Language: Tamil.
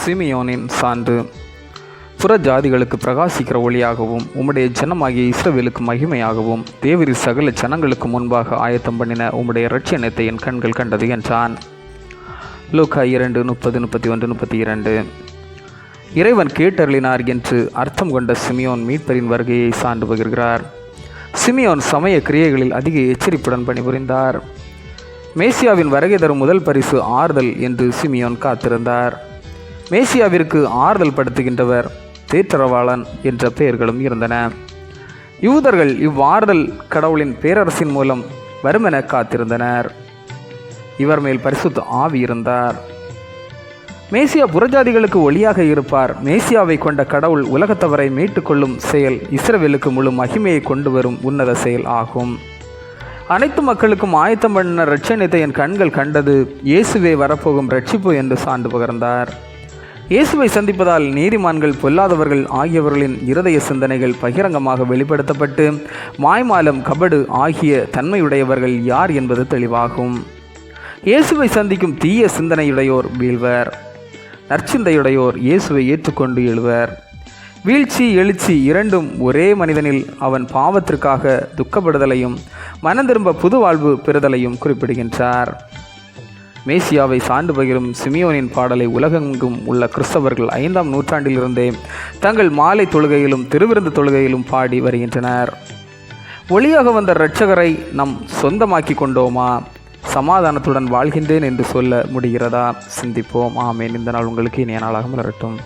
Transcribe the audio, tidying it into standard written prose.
சிமியோனின் சான்று. புற ஜாதிகளுக்கு பிரகாசிக்கிற ஒளியாகவும் உம்முடைய ஜனமாகிய இஸ்ரவேலுக்கு மகிமையாகவும் தேவரீர் சகல ஜனங்களுக்கு முன்பாக ஆயத்தம் பண்ணின உம்முடைய இரட்சணியத்தை என் கண்கள் கண்டது என்றான். லூக்கா 2:30-31-32. இறைவன் கேட்டருளினார் என்று அர்த்தம் கொண்ட சிமியோன் மீட்பரின் வருகையை சான்று பகிர்கிறார். சிமியோன் சமய கிரியைகளில் அதிக எச்சரிப்புடன் பணிபுரிந்தார். மேசியாவின் வருகை தரும் முதல் பரிசு ஆறுதல் என்று சிமியோன் காத்திருந்தார். மேசியாவிற்கு ஆறுதல் படுத்துகின்றவர், தேற்றரவாளன் என்ற பெயர்களும் இருந்தன. யூதர்கள் இவ்வாறுதல் கடவுளின் பேரரசின் மூலம் வருமென காத்திருந்தனர். இவர் மேல் பரிசுத்த ஆவி இருந்தார். மேசியா புறஜாதிகளுக்கு ஒளியாக இருப்பார். மேசியாவை கொண்ட கடவுள் உலகத்தவரை மீட்டுக்கொள்ளும் செயல் இஸ்ரவேலுக்கு முழு மகிமையை கொண்டு வரும் உன்னத செயல் ஆகும். அனைத்து மக்களுக்கும் ஆயத்தம் பண்ண இரட்சணியத்தை என் கண்கள் கண்டது, இயேசுவே வரப்போகும் ரட்சிப்பு என்று சான்று பகர்ந்தார். இயேசுவை சந்திப்பதால் நீதிமான்கள் பொல்லாதவர்கள் ஆகியவர்களின் இருதய சிந்தனைகள் பகிரங்கமாக வெளிப்படுத்தப்பட்டு மாய்மாலம் கபடு ஆகிய தன்மையுடையவர்கள் யார் என்பது தெளிவாகும். இயேசுவை சந்திக்கும் தீய சிந்தனையுடையோர் வீழ்வர். நற்சிந்தையுடையோர் இயேசுவை ஏற்றுக்கொண்டு எழுவர். வீழ்ச்சி எழுச்சி இரண்டும் ஒரே மனிதனில் அவன் பாவத்திற்காக துக்கப்படுதலையும் மனந்திரும்ப புது வாழ்வு பெறுதலையும் குறிப்பிடுகின்றார். மேசியாவை சான்று பகிரும் சிமியோனின் பாடலை உலகெங்கும் உள்ள கிறிஸ்தவர்கள் 5ஆம் நூற்றாண்டிலிருந்தே தங்கள் மாலை தொழுகையிலும் திருவிருந்து தொழுகையிலும் பாடி வருகின்றனர். ஒளியாக வந்த இரட்சகரை நம் சொந்தமாக்கி கொண்டோமா? சமாதானத்துடன் வாழ்கின்றேன் என்று சொல்ல முடிகிறதா? சிந்திப்போம். ஆமேன். இந்த நாள் உங்களுக்கு இனிய நாளாக மலரட்டும்.